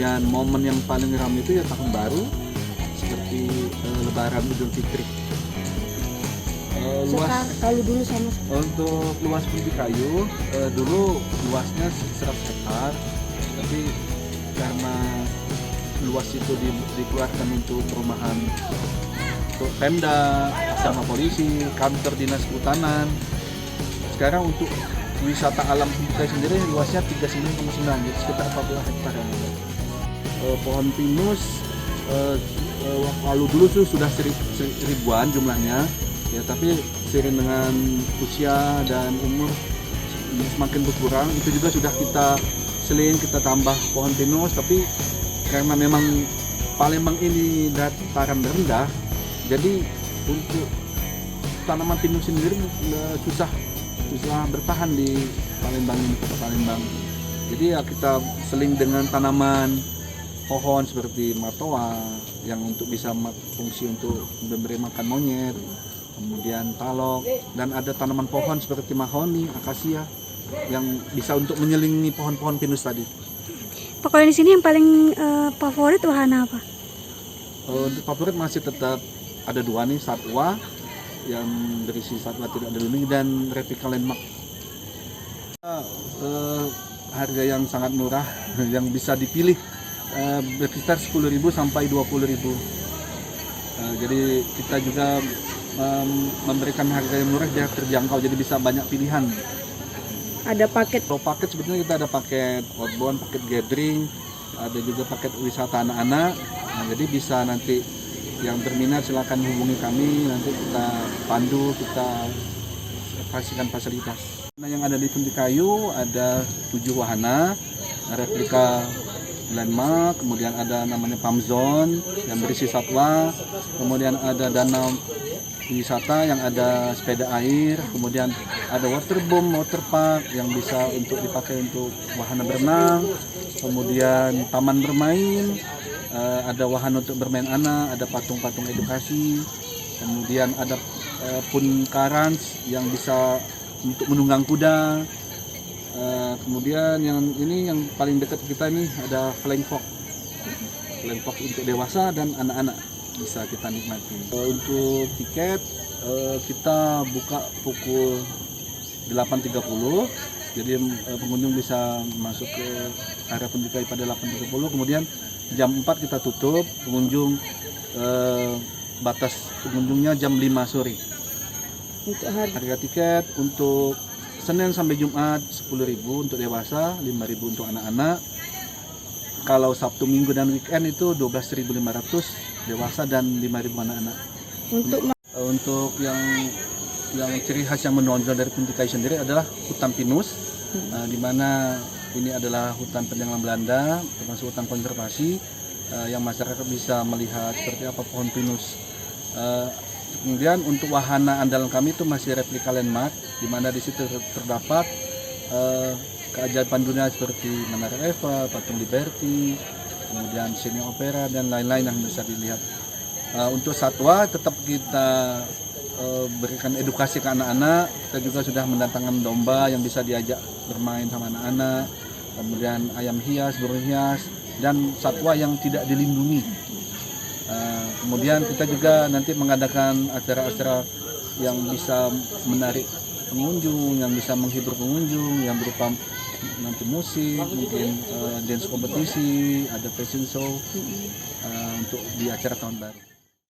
Kemudian momen yang paling ramai itu ya tahun baru, seperti Lebaran Idul Fitri. Kalau dulu sama Untuk luas Punti Kayu, dulu luasnya 100 hektar, tapi karena luas itu dikeluarkan untuk perumahan, untuk Pemda, sama polisi, kantor dinas kehutanan. Sekarang untuk wisata alam Punti Kayu sendiri luasnya 39,9, jadi sekitar 40 hektar. Pohon pinus kalau dulu tuh sudah ribuan jumlahnya, ya, tapi seiring dengan usia dan umur semakin berkurang, itu juga sudah kita kita tambah pohon pinus. Tapi karena memang Palembang ini dataran rendah, jadi untuk tanaman pinus sendiri susah bertahan di Palembang ini, kota Palembang. Jadi ya kita seling dengan tanaman pohon seperti matoa yang untuk bisa fungsi untuk memberi makan monyet, kemudian talok, dan ada tanaman pohon seperti mahoni, akasia yang bisa untuk menyelingi pohon-pohon pinus tadi. Pak, kalau di sini yang paling favorit wahana apa? Untuk favorit masih tetap ada dua nih, satwa yang berisi satwa tidak dilindungi dan replika landmark. Harga yang sangat murah yang bisa dipilih berkisar 10.000 sampai 20.000. Jadi kita juga memberikan harga yang murah biar terjangkau, jadi bisa banyak pilihan. Ada paket? Kalau paket sebetulnya kita ada paket outbound, paket gathering, ada juga paket wisata anak-anak. Nah, jadi bisa nanti yang berminat silakan hubungi kami, nanti kita pandu, kita kasihkan fasilitas. Nah, yang ada di Punti Kayu ada 7 wahana, replika landmark, kemudian ada namanya Pump Zone yang berisi satwa, kemudian ada danau wisata yang ada sepeda air, kemudian ada waterboom, waterpark yang bisa untuk dipakai untuk wahana berenang, kemudian taman bermain, ada wahana untuk bermain anak, ada patung-patung edukasi, kemudian ada pun karans yang bisa untuk menunggang kuda, kemudian yang ini yang paling dekat kita ini ada flying fox untuk dewasa dan anak-anak bisa kita nikmati. Untuk tiket kita buka pukul 8.30, jadi pengunjung bisa masuk ke area Punti Kayu pada 8.30, kemudian jam 4 kita tutup, pengunjung batas pengunjungnya jam 5 sore. Untuk harga tiket untuk Senin sampai Jumat 10.000 untuk dewasa, 5.000 untuk anak-anak. Kalau Sabtu, Minggu dan weekend itu 12.500 dewasa dan 5.000 anak-anak. Untuk yang ciri khas yang menonjol dari Punti Kayu sendiri adalah hutan pinus, di mana ini adalah hutan peninggalan Belanda, termasuk hutan konservasi, yang masyarakat bisa melihat seperti apa pohon pinus. Kemudian untuk wahana andalan kami itu masih replika landmark, di mana di situ terdapat keajaiban dunia seperti Menara Eiffel, Patung Liberty, kemudian seni opera dan lain-lain yang bisa dilihat. Untuk satwa tetap kita berikan edukasi ke anak-anak. Kita juga sudah mendatangkan domba yang bisa diajak bermain sama anak-anak, kemudian ayam hias, burung hias, dan satwa yang tidak dilindungi. Kemudian kita juga nanti mengadakan acara-acara yang bisa menarik pengunjung, yang bisa menghibur pengunjung, yang berupa nanti musik, mungkin dance kompetisi, ada fashion show untuk di acara tahun baru.